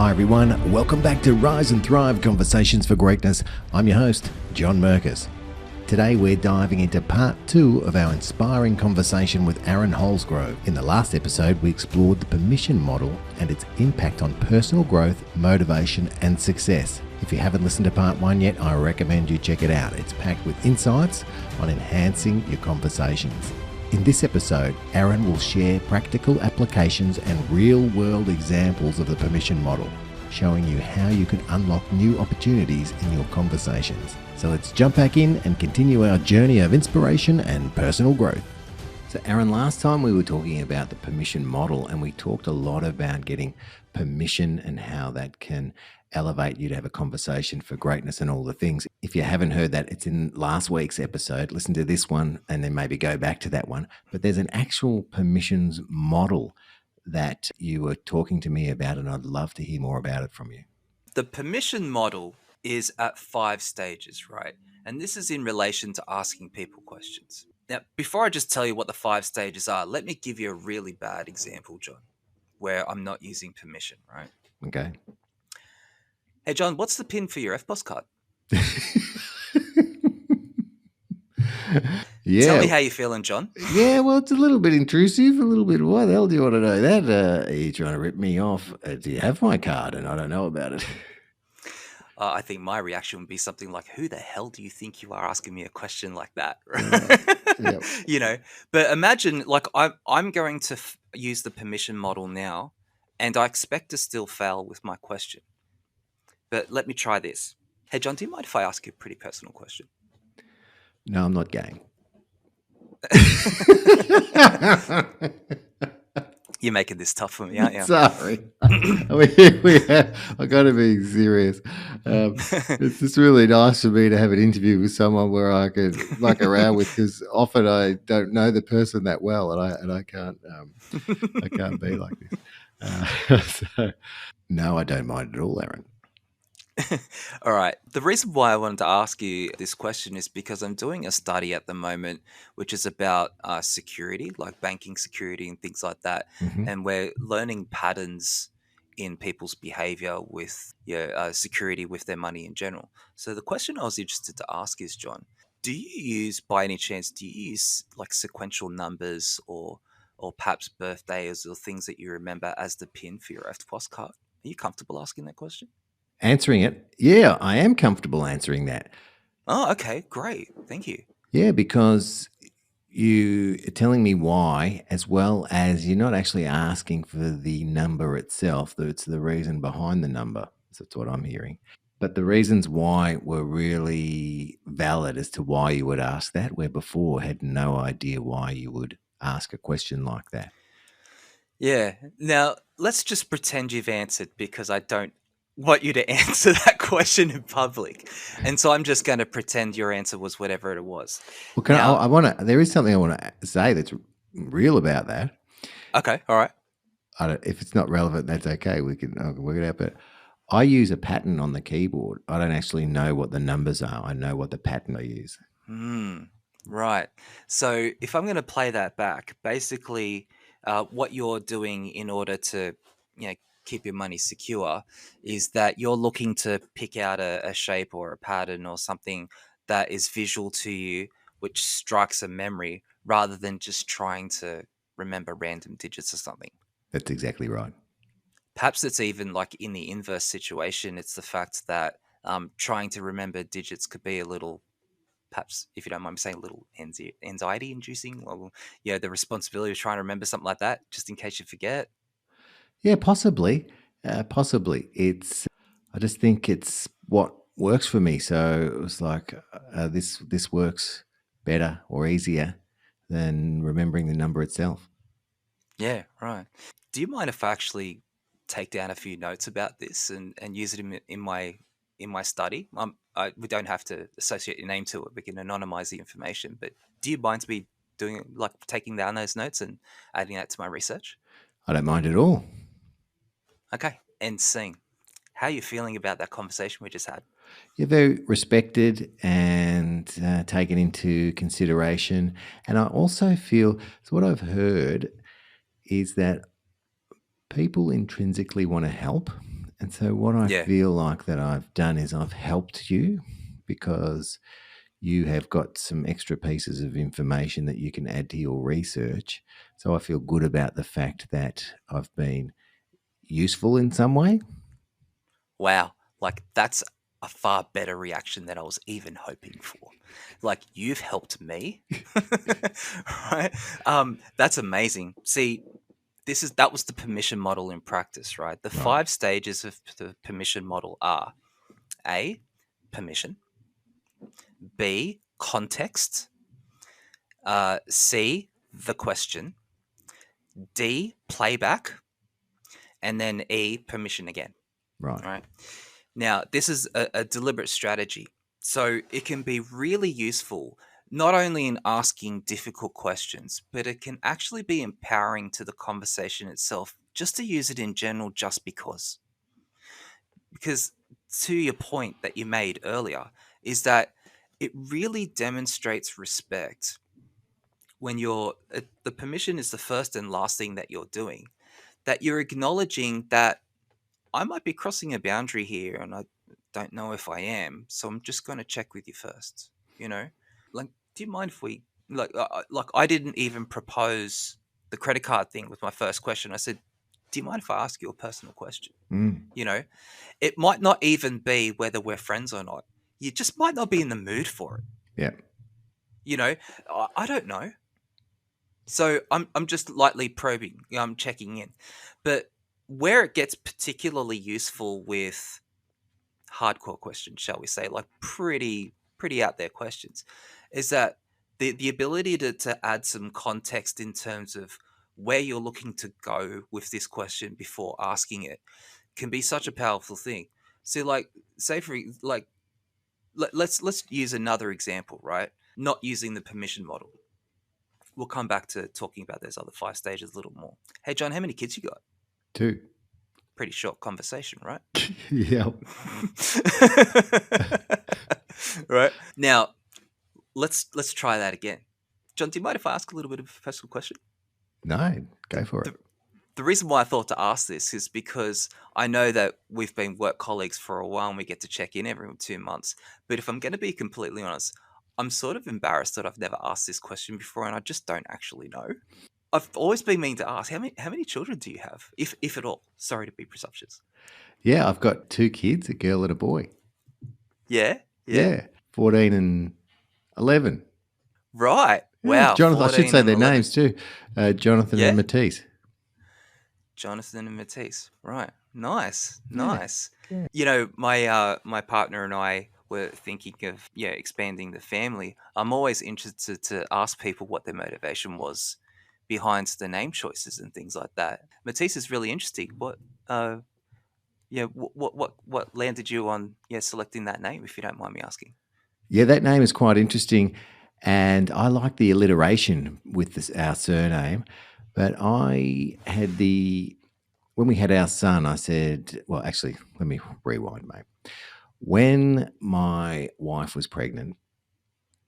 Hi everyone, welcome back to Rise and Thrive Conversations for Greatness. I'm your host, John Merkus. Today we're diving into part 2 of our inspiring conversation with Aaron Holesgrove. In the last episode, we explored the permission model and its impact on personal growth, motivation, and success. If you haven't listened to part 1 yet, I recommend you check it out. It's packed with insights on enhancing your conversations. In this episode, Aaron will share practical applications and real-world examples of the permission model, showing you how you can unlock new opportunities in your conversations. So let's jump back in and continue our journey of inspiration and personal growth. So Aaron, last time we were talking about the permission model, and we talked a lot about getting permission and how that can elevate you to have a conversation for greatness and all the things. If you haven't heard that, it's in last week's episode. Listen to this one and then maybe go back to that one. But there's an actual permissions model that you were talking to me about, and I'd love to hear more about it from you. The permission model is at 5 stages, right? And this is in relation to asking people questions. Now, before I just tell you what the 5 stages are, let me give you a really bad example, John, where I'm not using permission, right? Okay. Hey, John, what's the PIN for your FBOS card? Yeah. Tell me how you're feeling, John. Yeah, well, it's a little bit intrusive, a little bit, why the hell do you want to know that? Are you trying to rip me off? Do you have my card and I don't know about it? I think my reaction would be something like, who the hell do you think you are asking me a question like that? Yep. You know, but imagine like I'm going to use the permission model now, and I expect to still fail with my question. But let me try this. Hey, John, do you mind if I ask you a pretty personal question? No, I'm not game. You're making this tough for me, aren't you? Sorry. I got to be serious. It's just really nice for me to have an interview with someone where I could muck around with, because often I don't know the person that well, and I can't be like this. So, no, I don't mind at all, Aaron. All right. The reason why I wanted to ask you this question is because I'm doing a study at the moment, which is about security, like banking security and things like that. Mm-hmm. And we're learning patterns in people's behavior with security with their money in general. So the question I was interested to ask is, John, by any chance, do you use like sequential numbers or perhaps birthdays or things that you remember as the PIN for your FPOS card? Are you comfortable asking that question? Answering it, yeah, I am comfortable answering that. Oh, okay, great. Thank you. Yeah, because you are telling me why, as well as you're not actually asking for the number itself, though it's the reason behind the number. So that's what I'm hearing. But the reasons why were really valid as to why you would ask that, where before had no idea why you would ask a question like that. Yeah. Now, let's just pretend you've answered, because I don't want you to answer that question in public. And so I'm just going to pretend your answer was whatever it was. Well, there is something I want to say that's real about that. Okay. All right. If it's not relevant, that's okay. We can work it out. But I use a pattern on the keyboard. I don't actually know what the numbers are. I know what the pattern I use. Right. So if I'm going to play that back, basically what you're doing in order to, keep your money secure is that you're looking to pick out a shape or a pattern or something that is visual to you, which strikes a memory, rather than just trying to remember random digits or something. That's exactly right. Perhaps it's even like in the inverse situation. It's the fact that trying to remember digits could be a little, perhaps, if you don't mind me saying, a little anxiety inducing. Well, the responsibility of trying to remember something like that, just in case you forget. Yeah, possibly. Possibly. I just think it's what works for me. So it was like this works better or easier than remembering the number itself. Yeah, right. Do you mind if I actually take down a few notes about this and use it in my study? We don't have to associate your name to it. We can anonymize the information. But do you mind me doing, like, taking down those notes and adding that to my research? I don't mind at all. Okay. And scene. How are you feeling about that conversation we just had? You're very respected and taken into consideration. And I also feel, so what I've heard is that people intrinsically want to help, And so what I Yeah. feel like that I've done is I've helped you because you have got some extra pieces of information that you can add to your research. So I feel good about the fact that I've been useful in some way. Wow. Like that's a far better reaction than I was even hoping for. Like you've helped me. Right? That's amazing. See, that was the permission model in practice, right? The Right. 5 stages of the permission model are A, permission, B, context, C, the question, D, playback, and then E, permission again. Right. Right. Now, this is a deliberate strategy. So it can be really useful, not only in asking difficult questions, but it can actually be empowering to the conversation itself, just to use it in general, just because. Because to your point that you made earlier, is that it really demonstrates respect when the permission is the first and last thing that you're doing, that you're acknowledging that I might be crossing a boundary here and I don't know if I am. So I'm just going to check with you first. You know, like, do you mind if we, like, I didn't even propose the credit card thing with my first question. I said, do you mind if I ask you a personal question? Mm. You know, it might not even be whether we're friends or not. You just might not be in the mood for it. Yeah. You know, I don't know. So I'm just lightly probing. I'm checking in. But where it gets particularly useful with hardcore questions, shall we say, like pretty out there questions, is that the ability to add some context in terms of where you're looking to go with this question before asking it can be such a powerful thing. So like say for like let's use another example, right? Not using the permission model. We'll come back to talking about those other 5 stages a little more. Hey John, how many kids you got? 2. Pretty short conversation, right? Yeah. Right. Now, let's try that again. John, do you mind if I ask a little bit of a personal question? No, go for it. The reason why I thought to ask this is because I know that we've been work colleagues for a while and we get to check in every 2 months. But if I'm going to be completely honest, I'm sort of embarrassed that I've never asked this question before and I just don't actually know. I've always been meaning to ask, how many children do you have, if at all? Sorry to be presumptuous. Yeah, I've got 2 kids, a girl and a boy. Yeah? Yeah, 14 and 11. Right. Yeah, Wow. Jonathan, I should 14 say and their 11. names too. Jonathan Yeah? and Matisse. Jonathan and Matisse. Right. Nice. Yeah. Nice. You know, my partner and I were thinking of expanding the family. I'm always interested to ask people what their motivation was behind the name choices and things like that. Matisse is really interesting. What what landed you on selecting that name, if you don't mind me asking? Yeah, that name is quite interesting, and I like the alliteration with our surname. But I had when we had our son, I said, well, actually, let me rewind, mate. When my wife was pregnant,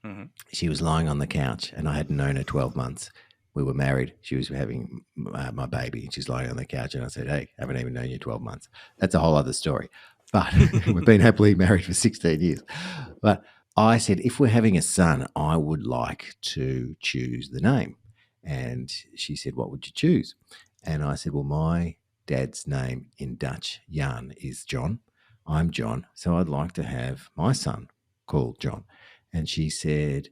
Mm-hmm. she was lying on the couch, and I hadn't known her 12 months. We were married. She was having my baby, and she's lying on the couch, and I said, hey, I haven't even known you 12 months. That's a whole other story. But we've been happily married for 16 years. But I said, if we're having a son, I would like to choose the name. And she said, what would you choose? And I said, well, my dad's name in Dutch, Jan, is John. I'm John. So I'd like to have my son called John. And she said,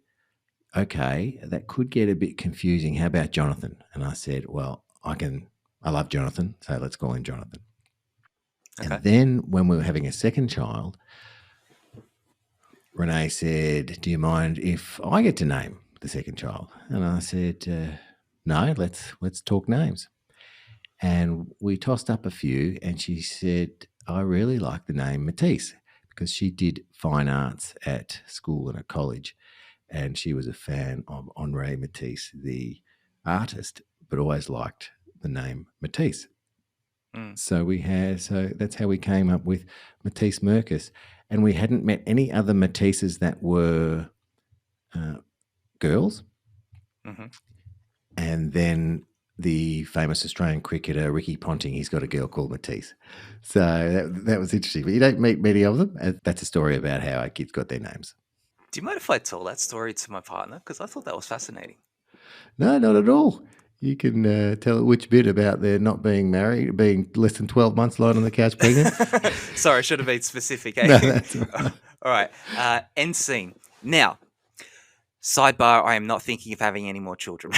okay, that could get a bit confusing. How about Jonathan? And I said, well, I love Jonathan, so let's call him Jonathan. Okay. And then when we were having a second child, Renee said, do you mind if I get to name the second child? And I said, no, let's talk names. And we tossed up a few, and she said, I really like the name Matisse because she did fine arts at school and at college. And she was a fan of Henri Matisse, the artist, but always liked the name Matisse. Mm. So that's how we came up with Matisse Merkus. And we hadn't met any other Matisses that were girls. Mm-hmm. And then the famous Australian cricketer Ricky Ponting. He's got a girl called Matisse. So that was interesting. But you don't meet many of them. That's a story about how our kids got their names. Do you mind if I tell that story to my partner? Because I thought that was fascinating. No, not at all. You can tell which bit about their not being married, being less than 12 months lying on the couch pregnant. Sorry, I should have been specific. Eh? No, that's all right. All right. End scene. Now, sidebar, I am not thinking of having any more children.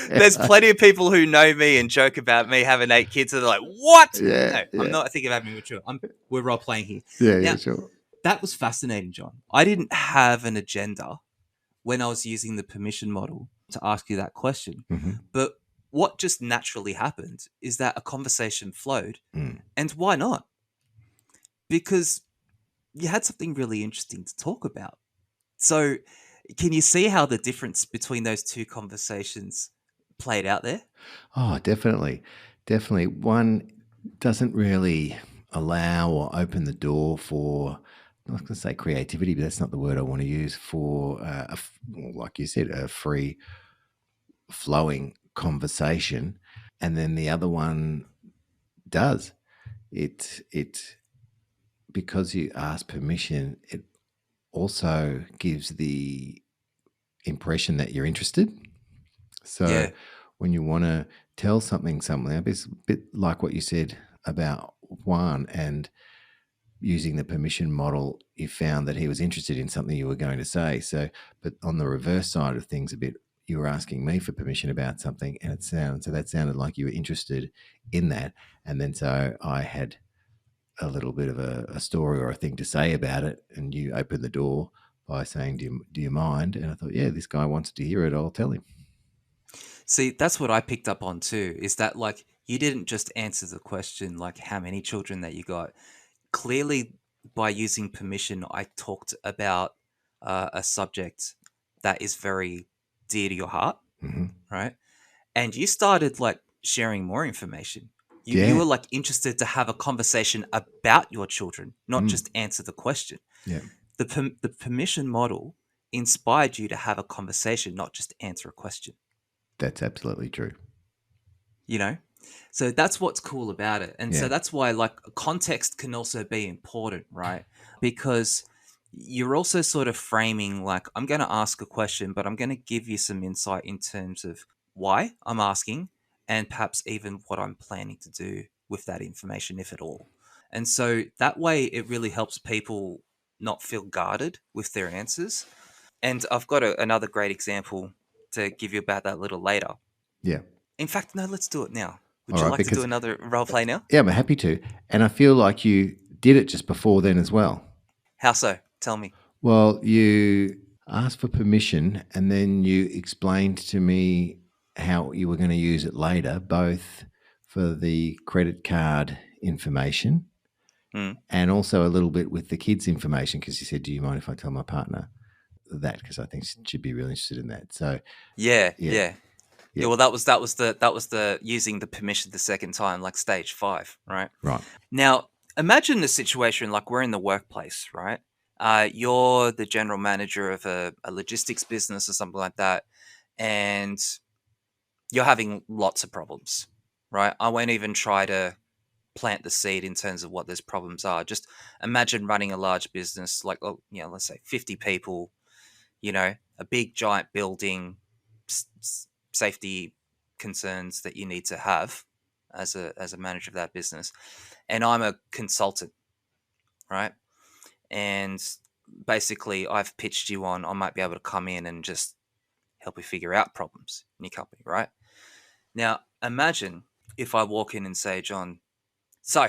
There's plenty of people who know me and joke about me having 8 kids, and they're like, what? Yeah, No, I'm not thinking of having more children. We're role-playing here. Yeah, Now, sure. That was fascinating, John. I didn't have an agenda when I was using the permission model to ask you that question. Mm-hmm. But what just naturally happened is that a conversation flowed. Mm. And why not? Because you had something really interesting to talk about. So can you see how the difference between those two conversations played out there? Oh, definitely. Definitely. One doesn't really allow or open the door for, I'm not going to say creativity, but that's not the word I want to use, for, like you said, a free flowing conversation. And then the other one does. It because you ask permission, it also gives the impression that you're interested. So Yeah. when you want to tell something, it's a bit like what you said about Juan and using the permission model, you found that he was interested in something you were going to say. So, but on the reverse side of things a bit, you were asking me for permission about something, and that sounded like you were interested in that. And then so I had a little bit of a story or a thing to say about it, and you opened the door by saying, do you mind? And I thought, yeah, this guy wants to hear it, I'll tell him. See, that's what I picked up on too, is that like you didn't just answer the question like how many children that you got. Clearly, by using permission, I talked about a subject that is very dear to your heart, Mm-hmm. right? And you started like sharing more information. You Yeah. were like interested to have a conversation about your children, not just answer the question. Yeah. The permission model inspired you to have a conversation, not just answer a question. That's absolutely true. You know? So that's what's cool about it. And so Yeah. that's why like context can also be important, right? Because you're also sort of framing like, I'm going to ask a question, but I'm going to give you some insight in terms of why I'm asking and perhaps even what I'm planning to do with that information, if at all. And so that way it really helps people not feel guarded with their answers. And I've got another great example to give you about that a little later. Yeah. In fact, no, let's do it now. Would All you right, like to do because- another role play now? Yeah, I'm happy to. And I feel like you did it just before then as well. How so? Tell me. Well, you asked for permission and then you explained to me how you were going to use it later, both for the credit card information and also a little bit with the kids' information, because you said, do you mind if I tell my partner that? Because I think she'd be really interested in that. So Yeah. Yeah. Well, that was the using the permission the second time, like stage 5, right? Right. Now, imagine the situation like we're in the workplace, right? You're the general manager of a logistics business or something like that, and you're having lots of problems, right? I won't even try to plant the seed in terms of what those problems are. Just imagine running a large business, like, let's say 50 people, a big giant building, safety concerns that you need to have as a manager of that business. And I'm a consultant, right? And basically I've pitched you on, I might be able to come in and just help you figure out problems in your company, right? Now, imagine if I walk in and say, John, so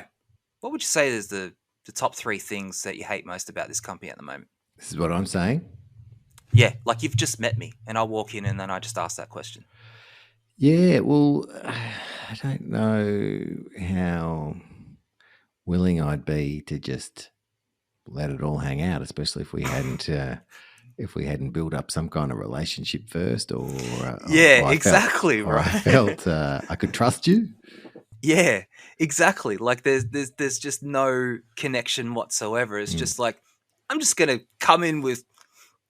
what would you say is the top 3 things that you hate most about this company at the moment? This is what I'm saying? Yeah, like you've just met me and I walk in and then I just ask that question. Yeah, well, I don't know how willing I'd be to just let it all hang out, especially if we hadn't built up some kind of relationship first, or exactly, or right? I felt I could trust you. Yeah, exactly. Like there's just no connection whatsoever. It's just like I'm just gonna come in with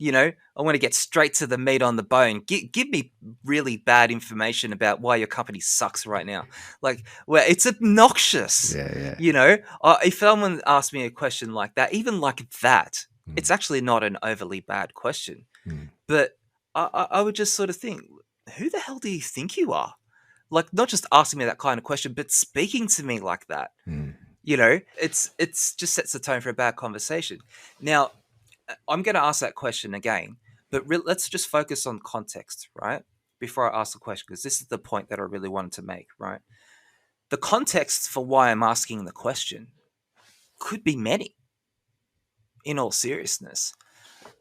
I want to get straight to the meat on the bone. Give me really bad information about why your company sucks right now. Like, well, it's obnoxious. Yeah, yeah. If someone asks me a question like that, even like that, Mm, it's actually not an overly bad question. mm, But I would just sort of think, who the hell do you think you are? Like, not just asking me that kind of question, but speaking to me like that. mm. It's just sets the tone for a bad conversation. Now, I'm going to ask that question again, but let's just focus on context, right? Before I ask the question, because this is the point that I really wanted to make, right? The context for why I'm asking the question could be many, in all seriousness,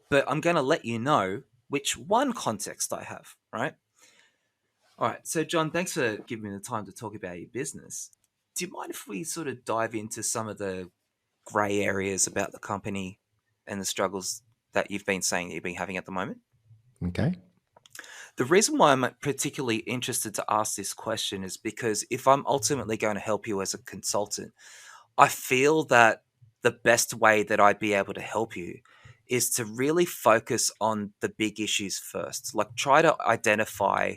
but I'm going to let you know which one context I have, right? All right. So, John, thanks for giving me the time to talk about your business. Do you mind if we sort of dive into some of the grey areas about the company and the struggles that you've been saying that you've been having at the moment? Okay. The reason why I'm particularly interested to ask this question is because if I'm ultimately going to help you as a consultant, I feel that the best way that I'd be able to help you is to really focus on the big issues first. Like, try to identify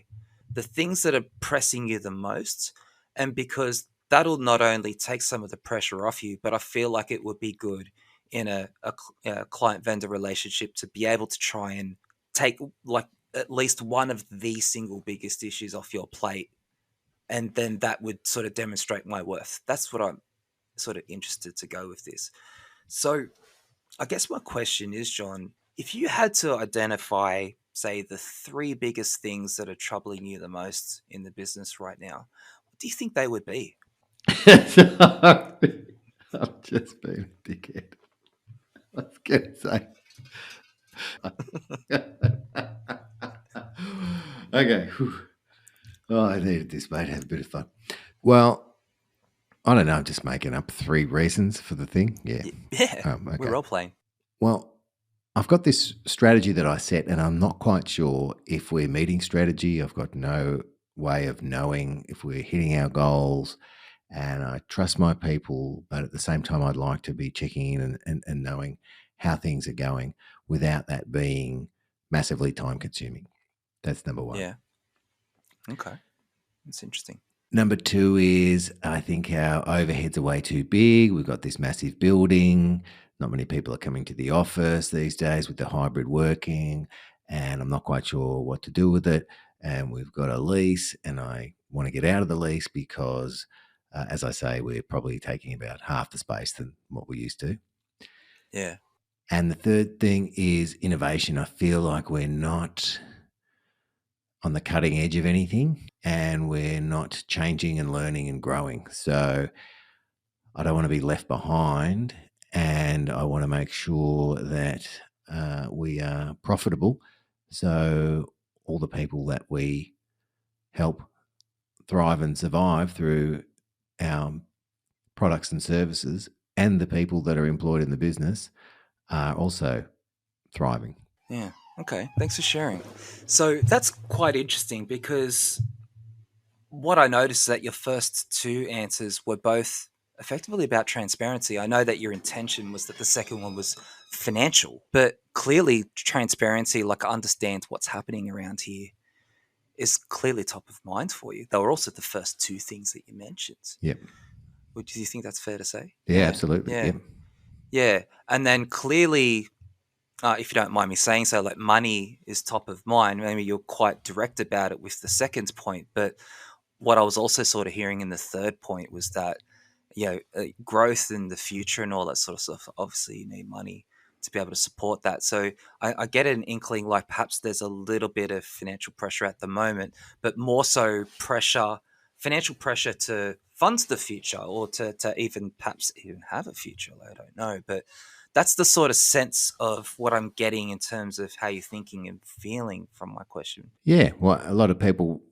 the things that are pressing you the most. And because that'll not only take some of the pressure off you, but I feel like it would be good in a client vendor relationship to be able to try and take like at least one of the single biggest issues off your plate. And then that would sort of demonstrate my worth. That's what I'm sort of interested to go with this. So, I guess my question is, John, if you had to identify, say, the three biggest things that are troubling you the most in the business right now, what do you think they would be? I've just been a dickhead. I was going to say. Okay. Whew. Oh, I needed this, mate. Have a bit of fun. Well, I don't know. I'm just making up three reasons for the thing. Yeah. Yeah, we're Okay. role playing. Well, I've got this strategy that I set, and I'm not quite sure if we're meeting strategy. I've got no way of knowing if we're hitting our goals, and I trust my people, but at the same time, I'd like to be checking in and knowing how things are going without that being massively time consuming. That's number one. Yeah. Okay. That's interesting. Number two is I think our overheads are way too big. We've got this massive building. Not many people are coming to the office these days with the hybrid working, and I'm not quite sure what to do with it. And we've got a lease, and I want to get out of the lease because, as I say, we're probably taking about half the space than what we used to. Yeah. And the third thing is innovation. I feel like we're not on the cutting edge of anything and we're not changing and learning and growing. So I don't want to be left behind and I want to make sure that we are profitable. So all the people that we help thrive and survive through our products and services and the people that are employed in the business are also thriving. Yeah. Okay. Thanks for sharing. So that's quite interesting because what I noticed is that your first two answers were both effectively about transparency. I know that your intention was that the second one was financial, but clearly transparency, like understand what's happening around here, is clearly top of mind for you. They were also the first two things that you mentioned. Yep. Do you think that's fair to say? Yeah, Yeah, absolutely. yeah, Yep. yeah. And then clearly, if you don't mind me saying so, like money is top of mind. Maybe you're quite direct about it with the second point, but what I was also sort of hearing in the third point was that, growth in the future and all that sort of stuff, obviously you need money to be able to support that. So I get an inkling like perhaps there's a little bit of financial pressure at the moment, but more so financial pressure to fund the future or to even perhaps even have a future. I don't know. But that's the sort of sense of what I'm getting in terms of how you're thinking and feeling from my question. Yeah. Well, a lot of people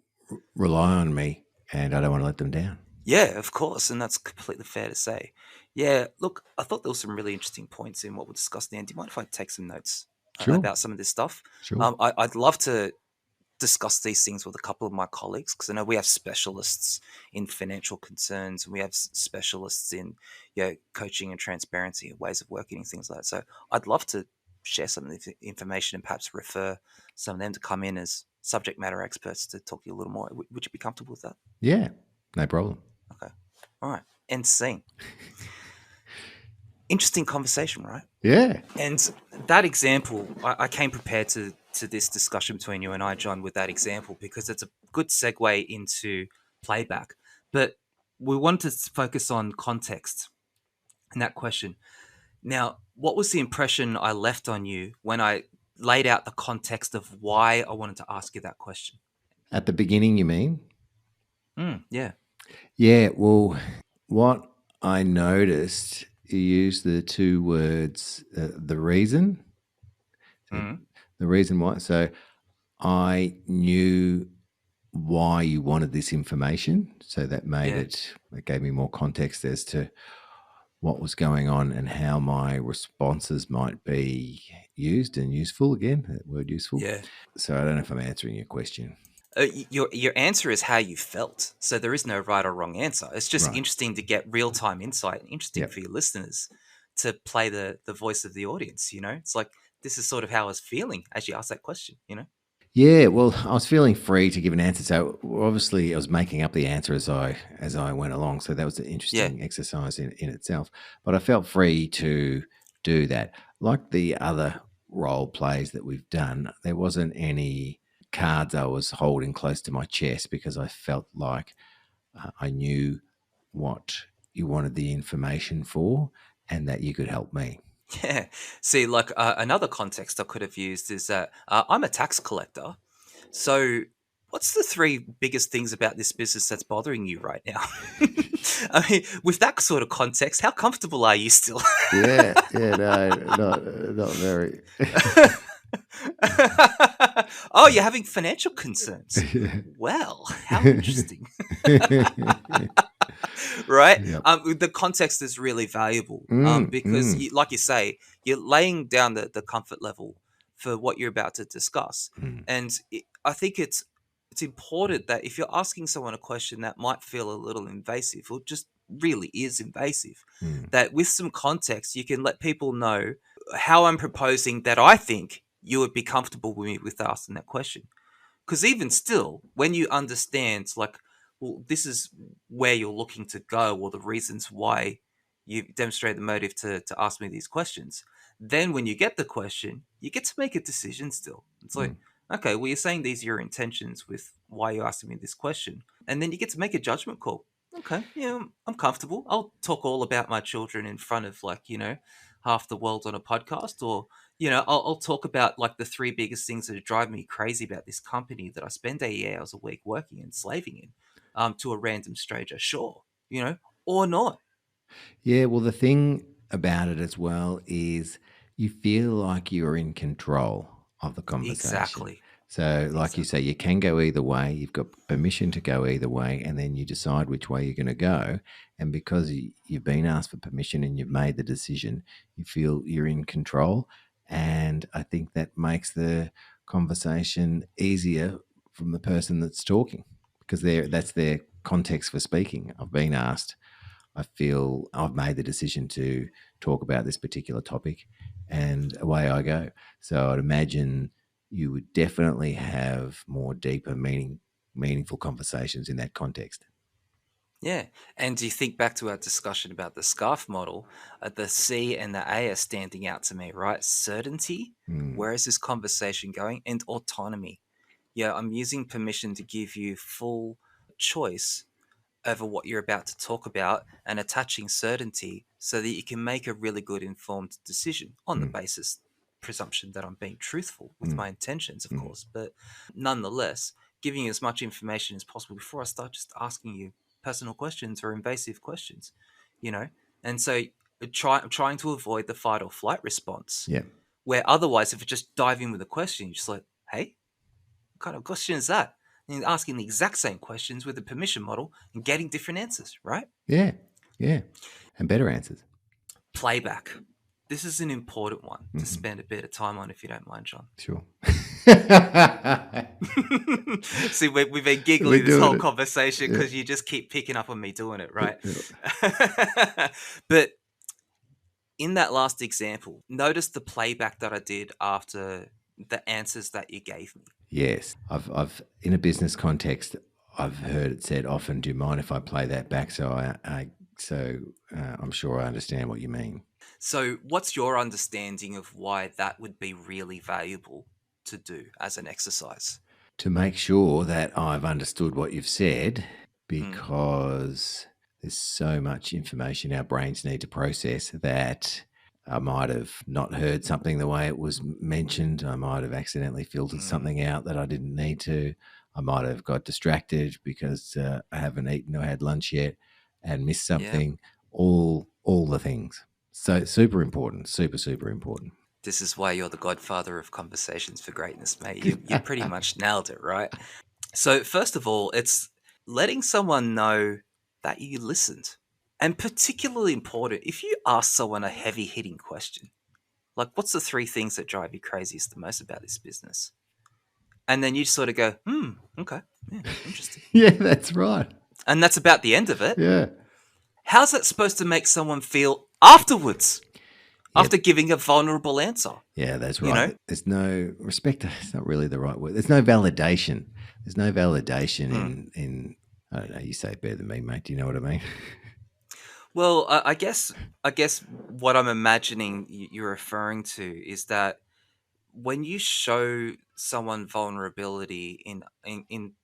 rely on me and I don't want to let them down. Yeah, of course, and that's completely fair to say. Yeah, look, I thought there were some really interesting points in what we discussed there. Do you mind if I take some notes Sure. about some of this stuff? Sure. I'd love to discuss these things with a couple of my colleagues because I know we have specialists in financial concerns and we have specialists in coaching and transparency and ways of working and things like that. So I'd love to share some of the information and perhaps refer some of them to come in as subject matter experts to talk to you a little more. Would you be comfortable with that? Yeah, no problem. Okay. All right. End scene. Interesting conversation, right? Yeah. And that example, I came prepared to this discussion between you and I, John, with that example, because it's a good segue into Playback. But we wanted to focus on context in that question. Now, what was the impression I left on you when I laid out the context of why I wanted to ask you that question? At the beginning, you mean? Yeah. Yeah, well, what I noticed, you used the two words, the reason. Mm, The reason why. So I knew why you wanted this information. So that gave me more context as to what was going on and how my responses might be used and useful. Again, that word useful. yeah. So I don't know if I'm answering your question. Your answer is how you felt. So there is no right or wrong answer. It's just Right. interesting to get real time insight and interesting Yep. for your listeners to play the voice of the audience. It's like this is sort of how I was feeling as you asked that question. Yeah, well, I was feeling free to give an answer. So obviously I was making up the answer as I went along. So that was an Yeah. interesting exercise in itself. But I felt free to do that. Like the other role plays that we've done, there wasn't any cards I was holding close to my chest because I felt like I knew what you wanted the information for and that you could help me. Yeah. See, like another context I could have used is that I'm a tax collector. So, what's the three biggest things about this business that's bothering you right now? I mean, with that sort of context, how comfortable are you still? Yeah, no, not very. Oh, you're having financial concerns. Well, how interesting. Right? Yep. The context is really valuable Mm, because, mm, like you say, you're laying down the comfort level for what you're about to discuss. mm, And I think it's important that if you're asking someone a question that might feel a little invasive or just really is invasive, mm, that with some context, you can let people know how I'm proposing that I think you would be comfortable with me with asking that question. Because even still, when you understand, like, well, this is where you're looking to go, or the reasons why you demonstrate the motive to ask me these questions, then when you get the question, you get to make a decision still. It's like, mm. okay, well, you're saying these are your intentions with why you're asking me this question. And then you get to make a judgment call. Okay, yeah, I'm comfortable. I'll talk all about my children in front of, like, half the world on a podcast, or I'll talk about like the three biggest things that drive me crazy about this company that I spend 80 hours a week working and slaving in, to a random stranger. Sure, or not. Yeah, well, the thing about it as well is you feel like you're in control of the conversation. Exactly. So, like you say, Exactly. you can go either way. You've got permission to go either way, and then you decide which way you're going to go. And because you've been asked for permission and you've made the decision, you feel you're in control. And I think that makes the conversation easier from the person that's talking because that's their context for speaking. I've been asked, I feel I've made the decision to talk about this particular topic, and away I go. So I'd imagine you would definitely have more deeper, meaningful conversations in that context. Yeah. And do you think back to our discussion about the scarf model, the C and the A are standing out to me, right? Certainty. Mm, Where is this conversation going? And autonomy. Yeah, I'm using permission to give you full choice over what you're about to talk about and attaching certainty so that you can make a really good informed decision on the mm, basis presumption that I'm being truthful with mm, my intentions, of mm. course, but nonetheless giving you as much information as possible before I start just asking you personal questions or invasive questions, you know and so I'm trying to avoid the fight or flight response, Yeah, where otherwise if I just dive in with a question, you're just like, hey, what kind of question is that? And asking the exact same questions with a permission model and getting different answers, right? yeah, yeah, and better answers. Playback. This is an important one to Hmm. spend a bit of time on, if you don't mind, John. Sure. See, we've been We're giggling this doing whole it. conversation Yeah, because you just keep picking up on me doing it, right? yeah. But in that last example, notice the playback that I did after the answers that you gave me. Yes, I've in a business context, I've heard it said often, "Do you mind if I play that back?" So I'm sure I understand what you mean. So, what's your understanding of why that would be really valuable to do as an exercise? To make sure that I've understood what you've said, Mm, because there's so much information our brains need to process that I might have not heard something the way it was mentioned. I might have accidentally filtered mm, something out that I didn't need to. I might have got distracted because I haven't eaten or had lunch yet and missed yeah. something. All the things. So super important. Super important. This is why you're the godfather of conversations for greatness, mate. You pretty much nailed it, right? So, first of all, it's letting someone know that you listened. And particularly important, if you ask someone a heavy hitting question, like, what's the three things that drive you craziest the most about this business? And then you sort of go, okay, yeah, interesting. Yeah, that's right. And that's about the end of it. Yeah. How's that supposed to make someone feel afterwards, Yeah, after giving a vulnerable answer? yeah, that's You right. know? There's no respect. It's not really the right word. There's no validation. There's no validation Mm. in. I don't know. You say it better than me, mate. Do you know what I mean? Well, I guess what I'm imagining you're referring to is that when you show someone vulnerability in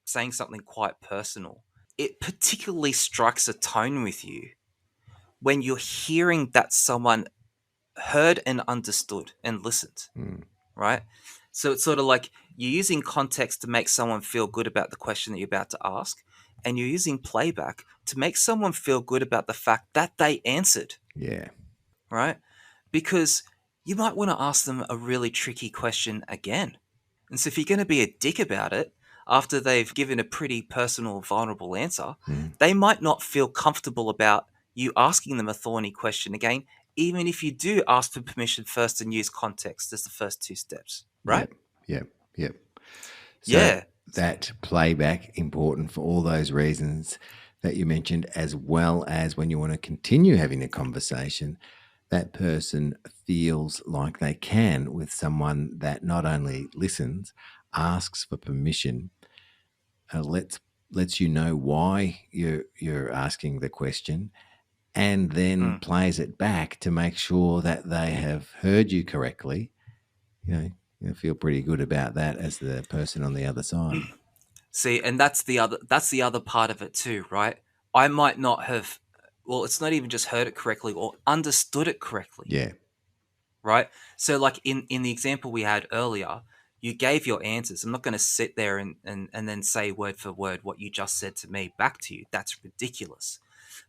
saying something quite personal, it particularly strikes a tone with you when you're hearing that someone heard and understood and listened, Mm, right? So it's sort of like you're using context to make someone feel good about the question that you're about to ask, and you're using playback to make someone feel good about the fact that they answered, yeah. right? Because you might want to ask them a really tricky question again. And so if you're going to be a dick about it after they've given a pretty personal, vulnerable answer, Mm, they might not feel comfortable about you asking them a thorny question again, even if you do ask for permission first and use context as the first two steps, right? yep. Yep. Yep. So Yeah. that playback important for all those reasons that you mentioned, as well as when you want to continue having a conversation, that person feels like they can with someone that not only listens, asks for permission, lets you know why you're asking the question, and then Mm. plays it back to make sure that they have heard you correctly. You know, you feel pretty good about that as the person on the other side. See, and that's the other part of it too, right? I might not have, well, it's not even just heard it correctly or understood it correctly, Yeah. right? So like in the example we had earlier, you gave your answers. I'm not going to sit there and then say word for word what you just said to me back to you. That's ridiculous.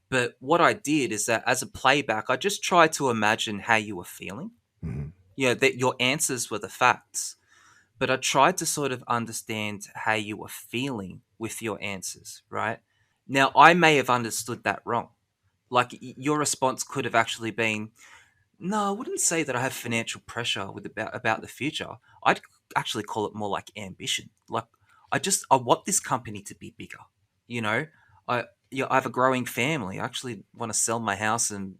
But what I did is that as a playback, I just tried to imagine how you were feeling. Mhm. That your answers were the facts, but I tried to sort of understand how you were feeling with your answers, right? Now, I may have understood that wrong. Like your response could have actually been, "No, I wouldn't say that I have financial pressure with about the future. I'd actually call it more like ambition. Like I want this company to be bigger. You know, I I have a growing family. I actually want to sell my house and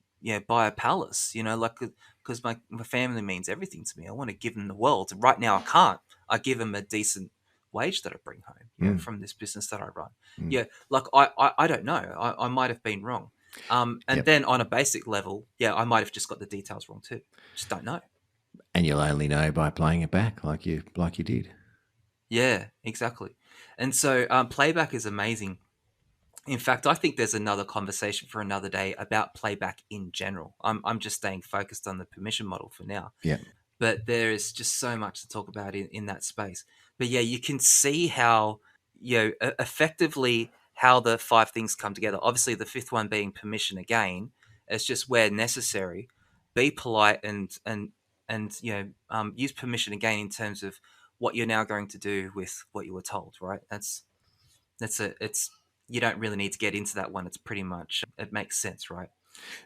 buy a palace. Like because my family means everything to me. I want to give them the world. Right now, I can't. I give them a decent wage that I bring home. Mm, From this business that I run. mm. Yeah, like I don't know. I might have been wrong. And Yep. then on a basic level, yeah, I might have just got the details wrong too. Just don't know. And you'll only know by playing it back like you did. Yeah, exactly. And so playback is amazing. In fact, I think there's another conversation for another day about playback in general. I'm just staying focused on the permission model for now. Yep. But there is just so much to talk about in that space. But yeah, you can see how, effectively how the five things come together. Obviously, the fifth one being permission again. It's just where necessary, be polite and use permission again in terms of what you're now going to do with what you were told. Right? It's you don't really need to get into that one. It's pretty much it makes sense, right?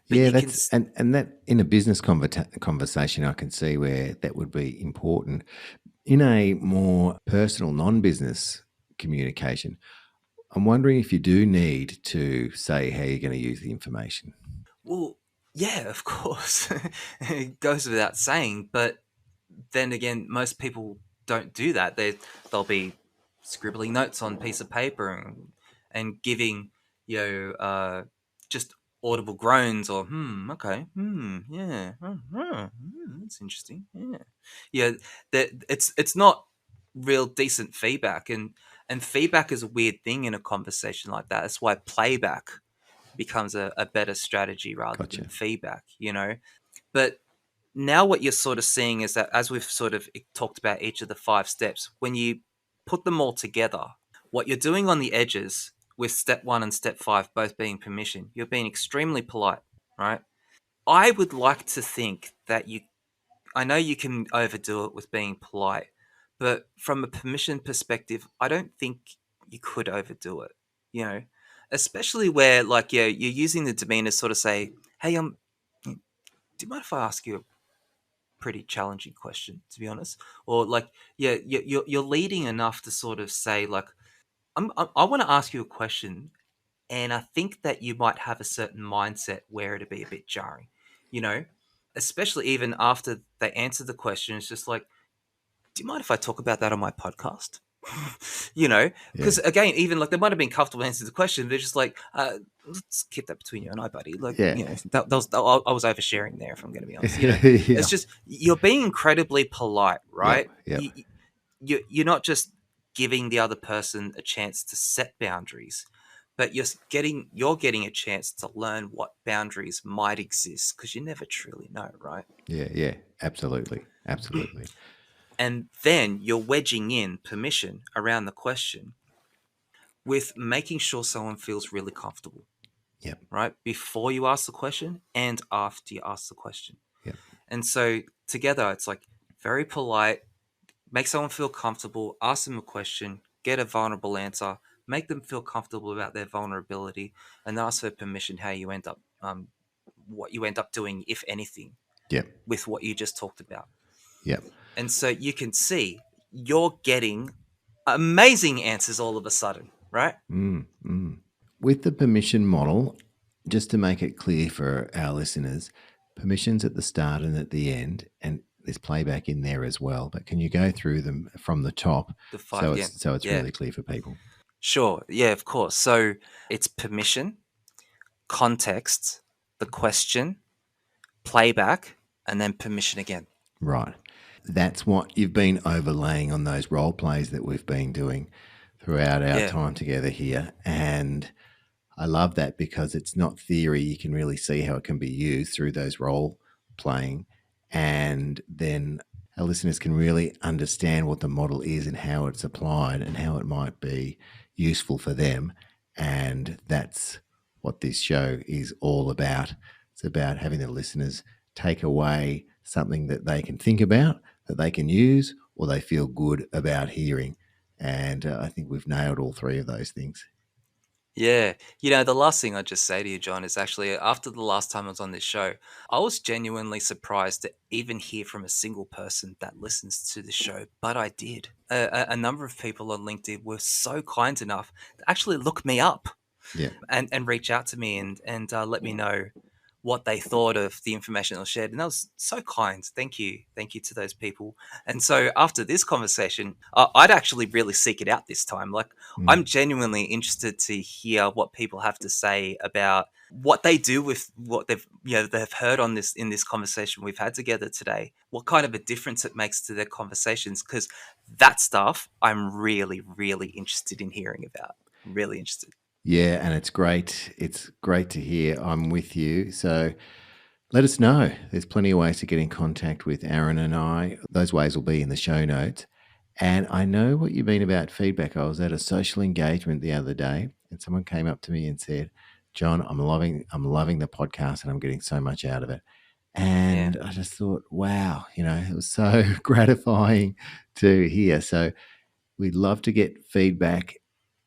But Yeah, you can. that's and that in a business conversation, I can see where that would be important. In a more personal, non-business communication, I'm wondering if you do need to say how you're going to use the information. Well, Yeah, of course. It goes without saying, but then again, most people don't do that. They'll be scribbling notes on piece of paper and giving just audible groans or okay yeah that's interesting yeah that it's not real decent feedback, and feedback is a weird thing in a conversation like that. That's why playback becomes a better strategy rather than Gotcha. feedback, but now what you're sort of seeing is that, as we've sort of talked about each of the 5 steps, when you put them all together, what you're doing on the edges with step 1 and step 5 both being permission, you're being extremely polite, right? I would like to think that I know you can overdo it with being polite, but from a permission perspective, I don't think you could overdo it, you know, especially where, like, you're using the demeanor to sort of say, hey, do you mind if I ask you a pretty challenging question, to be honest? Or like, yeah, you're leading enough to sort of say, like, I want to ask you a question, and I think that you might have a certain mindset where it'd be a bit jarring, you know, especially even after they answer the question. It's just like, do you mind if I talk about that on my podcast? Yeah. Because again, even like they might have been comfortable answering the question, they're just like, let's keep that between you and I, buddy. Like, Yeah. I was oversharing there, if I'm going to be honest. Yeah. It's just you're being incredibly polite, Yep. right? Yep. You're not just giving the other person a chance to set boundaries, but you're getting a chance to learn what boundaries might exist, because you never truly know, right? Yeah. Yeah. Absolutely. Absolutely. And then you're wedging in permission around the question with making sure someone feels really comfortable, Yep. right? Before you ask the question and after you ask the question. Yep. And so together, it's like very polite, make someone feel comfortable, ask them a question, get a vulnerable answer, make them feel comfortable about their vulnerability, and ask for permission how you end up, what you end up doing, if anything, Yep. with what you just talked about. Yep. And so you can see you're getting amazing answers all of a sudden, right? Mm, mm. With the permission model, just to make it clear for our listeners, permissions at the start and at the end, and there's playback in there as well. But can you go through them from the top The five, so yeah, it's yeah, really clear for people? sure, yeah, of course. So it's permission, context, the question, playback, and then permission again. Right. That's what you've been overlaying on those role plays that we've been doing throughout our Yeah, time together here. And I love that because it's not theory. You can really see how it can be used through those role playing. And then our listeners can really understand what the model is and how it's applied and how it might be useful for them. And that's what this show is all about. It's about having the listeners take away something that they can think about, that they can use, or they feel good about hearing. And I think we've nailed all 3 of those things. yeah. The last thing I'd just say to you, John, is actually after the last time I was on this show, I was genuinely surprised to even hear from a single person that listens to the show, but I did. A number of people on LinkedIn were so kind enough to actually look me up Yeah. and reach out to me and let me know what they thought of the information I was shared. And that was so kind. Thank you. Thank you to those people. And so after this conversation, I'd actually really seek it out this time. Like, I'm Mm. genuinely interested to hear what people have to say about what they do with what they've heard on this in this conversation we've had together today. What kind of a difference it makes to their conversations, because that stuff I'm really, really interested in hearing about. Really interested. Yeah, and it's great. It's great to hear. I'm with you. So let us know. There's plenty of ways to get in contact with Aaron and I. Those ways will be in the show notes. And I know what you mean about feedback. I was at a social engagement the other day and someone came up to me and said, John, I'm loving the podcast and I'm getting so much out of it. Yeah. And I just thought, wow, it was so gratifying to hear. So we'd love to get feedback.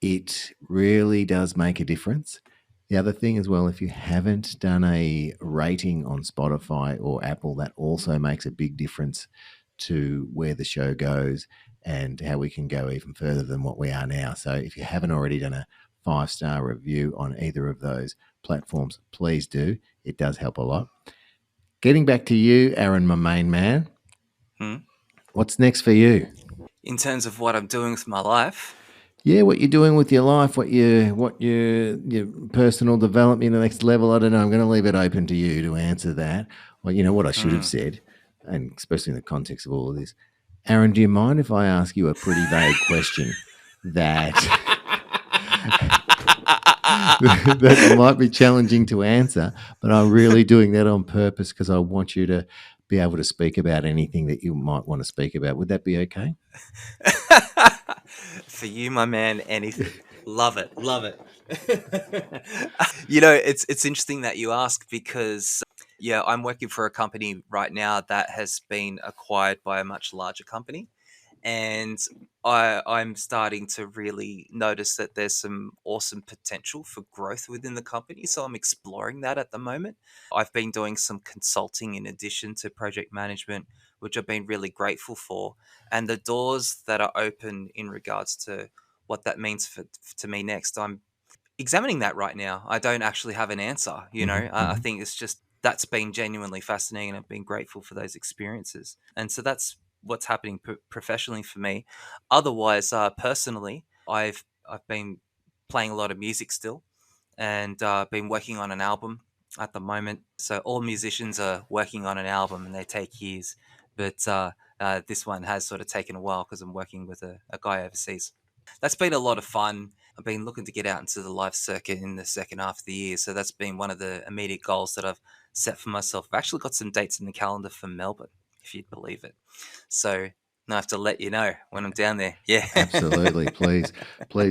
It really does make a difference. The other thing as well, if you haven't done a rating on Spotify or Apple, that also makes a big difference to where the show goes and how we can go even further than what we are now. So if you haven't already done a 5-star review on either of those platforms, please do. it does help a lot. Getting back to you, Aaron, my main man, what's next for you? In terms of what I'm doing with my life, Yeah, what you're doing with your life, what your personal development, the next level. I don't know. I'm going to leave it open to you to answer that. Well, you know what I should have said, and especially in the context of all of this. Aaron, do you mind if I ask you a pretty vague question that that might be challenging to answer, but I'm really doing that on purpose because I want you to be able to speak about anything that you might want to speak about. Would that be okay? for you, my man, anything. Love it. Love it. It's interesting that you ask because, yeah, I'm working for a company right now that has been acquired by a much larger company. And I'm starting to really notice that there's some awesome potential for growth within the company. So I'm exploring that at the moment. I've been doing some consulting in addition to project management, which I've been really grateful for. And the doors that are open in regards to what that means to me next, I'm examining that right now. I don't actually have an answer. I think it's just that's been genuinely fascinating, and I've been grateful for those experiences. And so that's what's happening professionally for me. Otherwise, personally, I've been playing a lot of music still, and been working on an album at the moment. So all musicians are working on an album, and they take years. But this one has sort of taken a while because I'm working with a guy overseas. That's been a lot of fun. I've been looking to get out into the live circuit in the second half of the year. So that's been one of the immediate goals that I've set for myself. I've actually got some dates in the calendar for Melbourne, if you'd believe it. So I have to let you know when I'm down there. Yeah. Absolutely. Please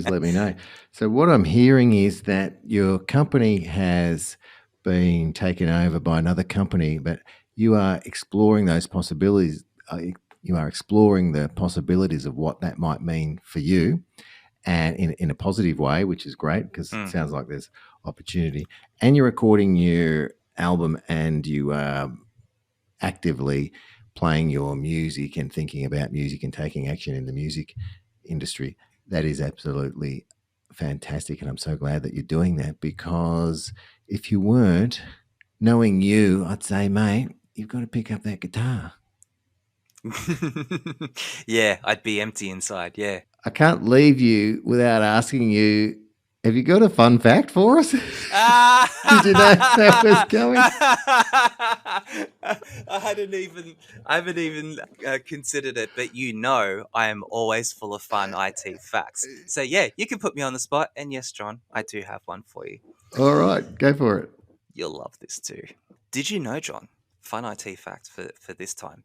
let me know. So what I'm hearing is that your company has been taken over by another company, but you are exploring those possibilities. You are exploring the possibilities of what that might mean for you, and in a positive way, which is great because it sounds like there's opportunity. And you're recording your album, and you are actively playing your music and thinking about music and taking action in the music industry. That is absolutely fantastic, and I'm so glad that you're doing that, because if you weren't, knowing you, I'd say, mate, you've got to pick up that guitar. Yeah, I'd be empty inside. Yeah. I can't leave you without asking you, have you got a fun fact for us? Did you know that was going? I haven't even considered it, but I am always full of fun IT facts. So yeah, you can put me on the spot, and yes, John, I do have one for you. All right, go for it. You'll love this too. Did you know, John, fun IT fact for this time,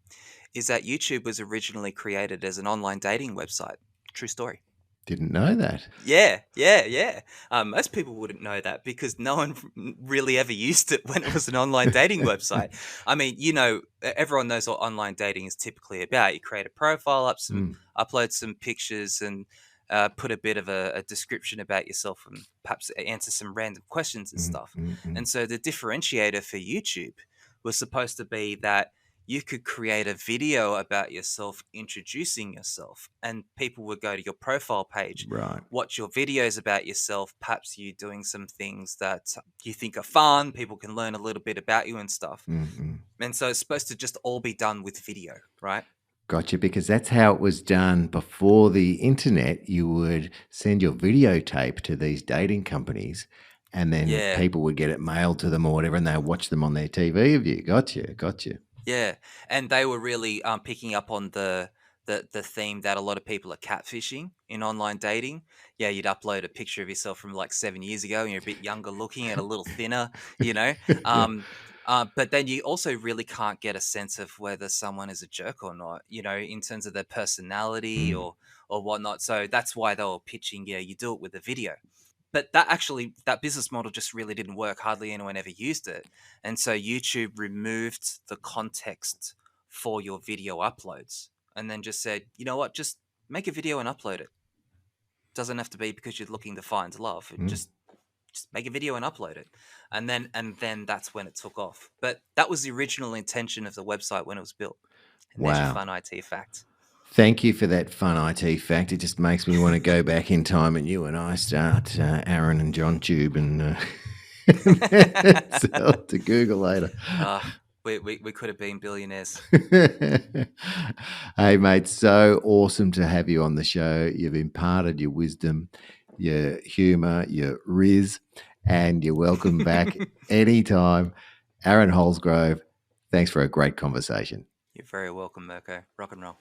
is that YouTube was originally created as an online dating website. True story. Didn't know that. Yeah. Most people wouldn't know that because no one really ever used it when it was an online dating website. I mean, everyone knows what online dating is typically about. You create a profile, upload some pictures, and put a bit of a description about yourself, and perhaps answer some random questions and stuff. And so the differentiator for YouTube was supposed to be that you could create a video about yourself introducing yourself, and people would go to your profile page, right, watch your videos about yourself, perhaps you doing some things that you think are fun, people can learn a little bit about you and stuff. And so it's supposed to just all be done with video, right? Gotcha, because that's how it was done before the internet. You would send your videotape to these dating companies, and then people would get it mailed to them or whatever, and they would watch them on their TV of you. Gotcha. Yeah, and they were really picking up on the theme that a lot of people are catfishing in online dating. Yeah, you'd upload a picture of yourself from like 7 years ago, and you're a bit younger looking and a little thinner, but then you also really can't get a sense of whether someone is a jerk or not, in terms of their personality or whatnot. So that's why they were pitching, you do it with a video. But that business model just really didn't work. Hardly anyone ever used it. And so YouTube removed the context for your video uploads and then just said, you know what, just make a video and upload it. Doesn't have to be because you're looking to find love. Just make a video and upload it. And then that's when it took off. But that was the original intention of the website when it was built. And there's your fun IT fact. Thank you for that fun IT fact. It just makes me want to go back in time and you and I start Aaron and John Tube and Sell it to Google later. We could have been billionaires. Hey, mate, so awesome to have you on the show. You've imparted your wisdom, your humor, your riz, and you're welcome back anytime. Aaron Holesgrove, thanks for a great conversation. You're very welcome, Merko. Rock and roll.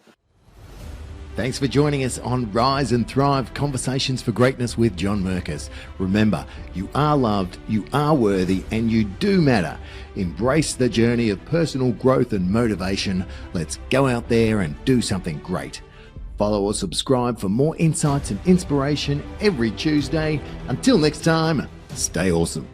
Thanks for joining us on Rise and Thrive Conversations for Greatness with John Merkus. Remember, you are loved, you are worthy, and you do matter. Embrace the journey of personal growth and motivation. Let's go out there and do something great. Follow or subscribe for more insights and inspiration every Tuesday. Until next time, stay awesome.